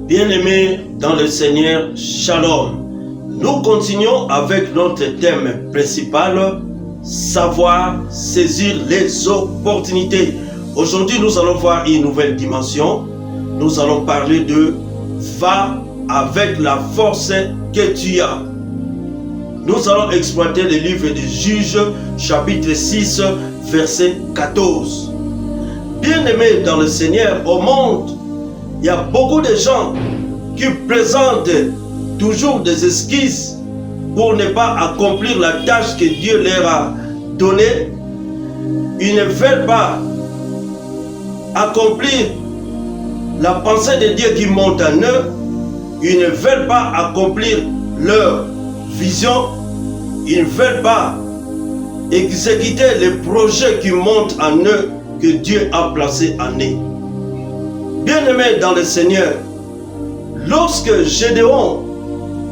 Bien-aimés dans le Seigneur, Shalom. Nous continuons avec notre thème principal, savoir saisir les opportunités. Aujourd'hui, nous allons voir une nouvelle dimension. Nous allons parler de va avec la force que tu as. Nous allons exploiter le livre des Juges, chapitre 6, verset 14. Bien-aimés dans le Seigneur, au monde, il y a beaucoup de gens qui présentent toujours des esquisses pour ne pas accomplir la tâche que Dieu leur a donnée. Ils ne veulent pas accomplir la pensée de Dieu qui monte en eux. Ils ne veulent pas accomplir leur vision. Ils ne veulent pas exécuter les projets qui montent en eux, que Dieu a placés en eux. Bien-aimés dans le Seigneur, lorsque Gédéon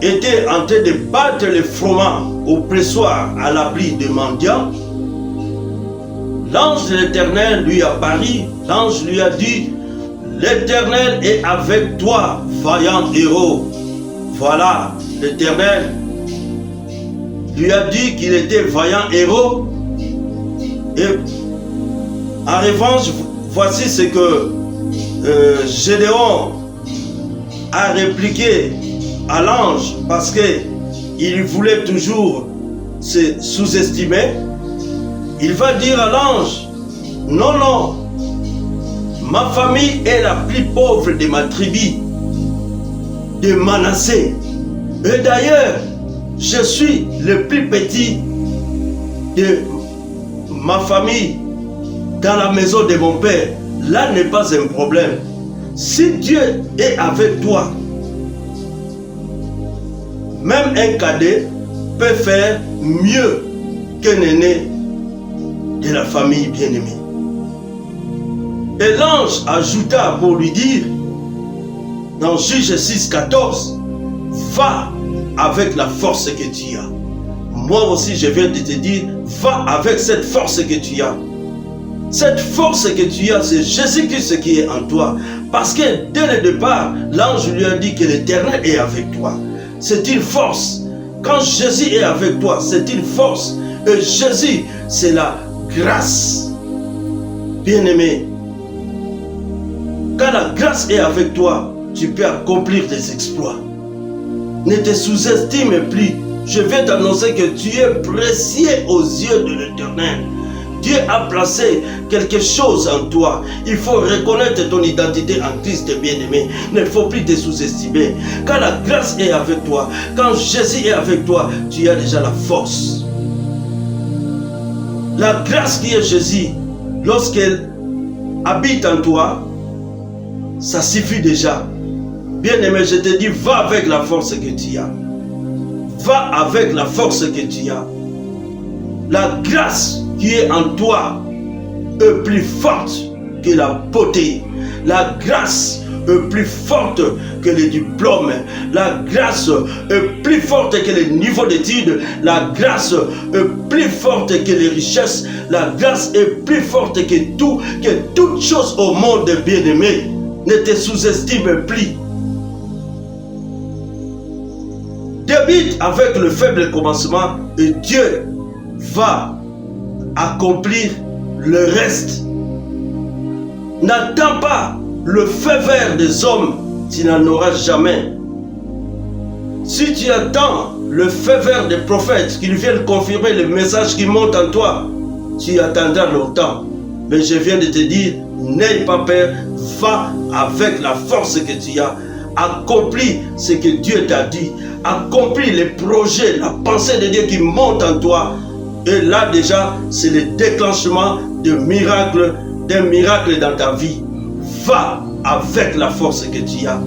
était en train de battre les froment au pressoir à l'abri des mendiants, l'ange de l'Éternel lui apparut. L'ange lui a dit: l'Éternel est avec toi, vaillant héros. Voilà, l'Éternel lui a dit qu'il était vaillant héros. Et en revanche, voici ce que Gédéon a répliqué à l'ange, parce qu'il voulait toujours se sous-estimer. Il va dire à l'ange: non, non, ma famille est la plus pauvre de ma tribu, de Manassé. Et d'ailleurs, je suis le plus petit de ma famille dans la maison de mon père. Là n'est pas un problème. Si Dieu est avec toi, même un cadet peut faire mieux qu'un aîné de la famille bien-aimée. Et l'ange ajouta pour lui dire, dans Juge 6, 14, va avec la force que tu as. Moi aussi, je viens de te dire, va avec cette force que tu as. Cette force que tu as, c'est Jésus-Christ qui est en toi. Parce que dès le départ, l'ange lui a dit que l'Éternel est avec toi. C'est une force. Quand Jésus est avec toi, c'est une force. Et Jésus, c'est la grâce. Bien-aimé, quand la grâce est avec toi, tu peux accomplir des exploits. Ne te sous-estime plus. Je viens t'annoncer que tu es précieux aux yeux de l'Éternel. Dieu a placé quelque chose en toi. Il faut reconnaître ton identité en Christ, bien-aimé. Il ne faut plus te sous-estimer. Quand la grâce est avec toi, quand Jésus est avec toi, tu as déjà la force. La grâce qui est Jésus, lorsqu'elle habite en toi, ça suffit déjà. Bien-aimé, je te dis, va avec la force que tu as. Va avec la force que tu as. La grâce qui est en toi est plus forte que la beauté. La grâce est plus forte que les diplômes. La grâce est plus forte que les niveaux d'études. La grâce est plus forte que les richesses. La grâce est plus forte que tout, que toute chose au monde, bien-aimé. Ne te sous-estime plus. Débute avec le faible commencement et Dieu va accomplir le reste. N'attends pas le feu vert des hommes, tu n'en auras jamais. Si tu attends le feu vert des prophètes, qu'ils viennent confirmer le message qui monte en toi, tu attendras longtemps. Mais je viens de te dire, n'aie pas peur, va avec la force que tu as. Accomplis ce que Dieu t'a dit. Accomplis les projets, la pensée de Dieu qui monte en toi. Et là déjà, c'est le déclenchement d'un miracle dans ta vie. Va avec la force que tu as.